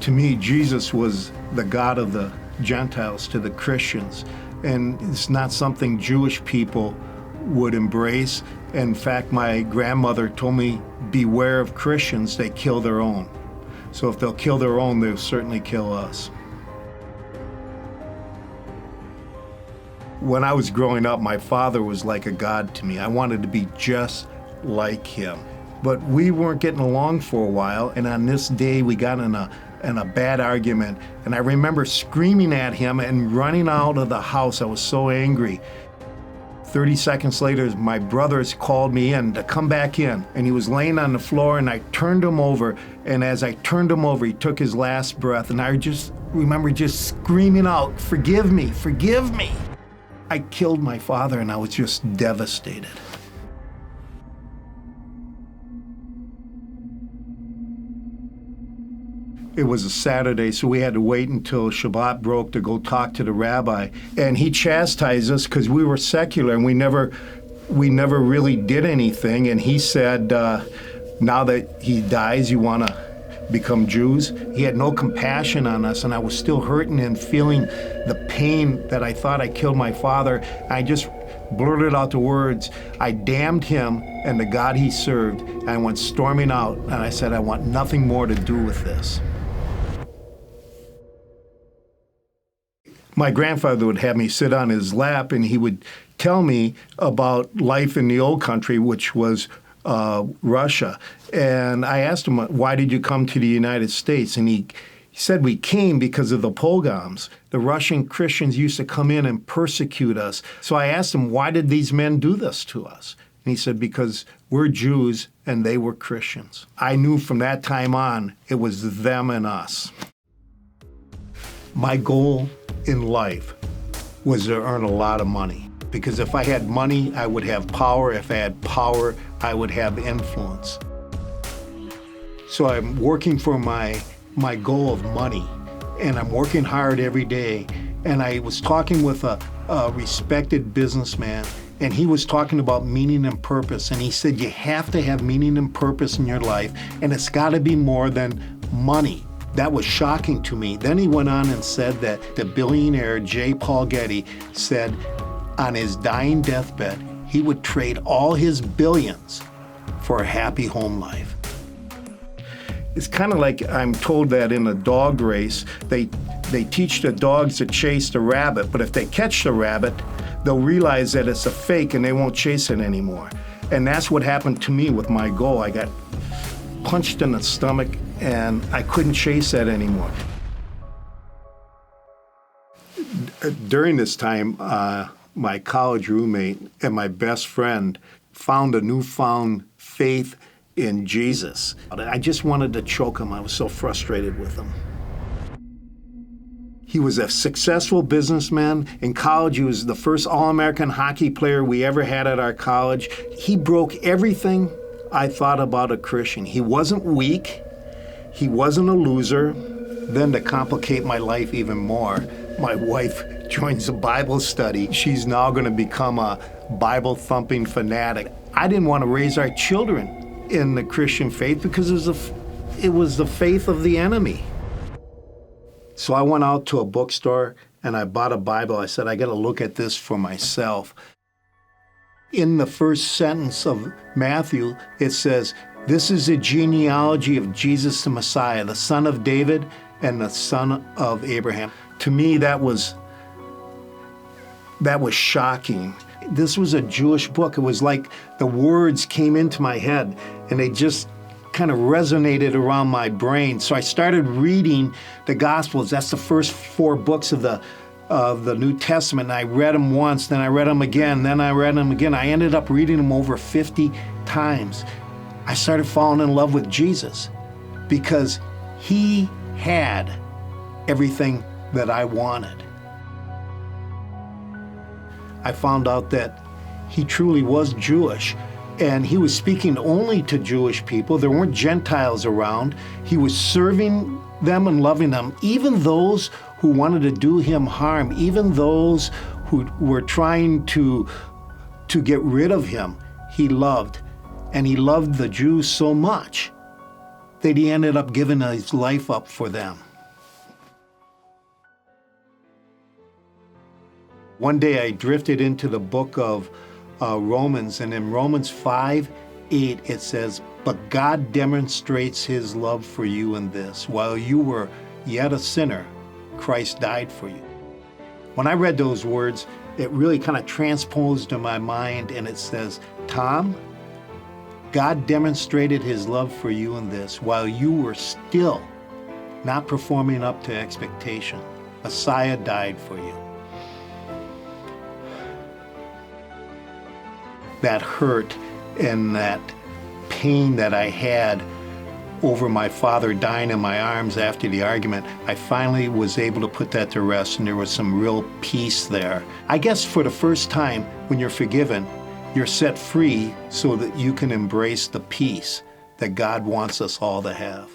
To me, Jesus was the God of the Gentiles to the Christians, and it's not something Jewish people would embrace. In fact, my grandmother told me, beware of Christians, they kill their own. So if they'll kill their own, they'll certainly kill us. When I was growing up, my father was like a god to me. I wanted to be just like him. But we weren't getting along for a while, and on this day we got in a bad argument, and I remember screaming at him and running out of the house. I was so angry. 30 seconds later, my brothers called me in to come back in, and he was laying on the floor, and I turned him over, and as I turned him over, he took his last breath, and I just remember just screaming out, "Forgive me, forgive me." I killed my father, and I was just devastated. It was a Saturday, so we had to wait until Shabbat broke to go talk to the rabbi. And he chastised us because we were secular and we never really did anything. And he said, now that he dies, you want to become Jews? He had no compassion on us, and I was still hurting and feeling the pain that I thought I killed my father. I just blurted out the words, I damned him and the God he served. And I went storming out, and I said, I want nothing more to do with this. My grandfather would have me sit on his lap, and he would tell me about life in the old country, which was Russia. And I asked him, why did you come to the United States? And he said, we came because of the pogroms. The Russian Christians used to come in and persecute us. So I asked him, why did these men do this to us? And he said, because we're Jews and they were Christians. I knew from that time on, it was them and us. My goal in life was to earn a lot of money, because if I had money, I would have power. If I had power, I would have influence. So I'm working for my goal of money, and I'm working hard every day. And I was talking with a respected businessman, and he was talking about meaning and purpose. And he said, you have to have meaning and purpose in your life, and it's got to be more than money. That was shocking to me. Then he went on and said that the billionaire J. Paul Getty said on his dying deathbed, he would trade all his billions for a happy home life. It's kind of like I'm told that in a dog race, they teach the dogs to chase the rabbit, but if they catch the rabbit, they'll realize that it's a fake and they won't chase it anymore. And that's what happened to me with my goal. I got punched in the stomach, and I couldn't chase that anymore. During this time, my college roommate and my best friend found a newfound faith in Jesus. I just wanted to choke him. I was so frustrated with him. He was a successful businessman. In college, he was the first All-American hockey player we ever had at our college. He broke everything I thought about a Christian. He wasn't weak. He wasn't a loser. Then to complicate my life even more, my wife joins a Bible study. She's now going to become a Bible-thumping fanatic. I didn't want to raise our children in the Christian faith because it was the faith of the enemy. So I went out to a bookstore and I bought a Bible. I said, I got to look at this for myself. In the first sentence of Matthew, it says, this is the genealogy of Jesus the Messiah, the son of David and the son of Abraham. To me, that was shocking. This was a Jewish book. It was like the words came into my head and they just kind of resonated around my brain. So I started reading the Gospels. That's the first 4 books of the New Testament. And I read them once, then I read them again, then I read them again. I ended up reading them over 50 times. I started falling in love with Jesus because he had everything that I wanted. I found out that he truly was Jewish, and he was speaking only to Jewish people. There weren't Gentiles around. He was serving them and loving them, even those who wanted to do him harm, even those who were trying to get rid of him, he loved. And he loved the Jews so much that he ended up giving his life up for them. One day I drifted into the book of Romans, and in Romans 5:8 it says, "But God demonstrates his love for you in this, while you were yet a sinner, Christ died for you." When I read those words, it really kind of transposed in my mind, and it says, Thom, God demonstrated his love for you in this, while you were still not performing up to expectation. Messiah died for you. That hurt and that pain that I had over my father dying in my arms after the argument, I finally was able to put that to rest, and there was some real peace there. I guess for the first time, when you're forgiven, you're set free so that you can embrace the peace that God wants us all to have.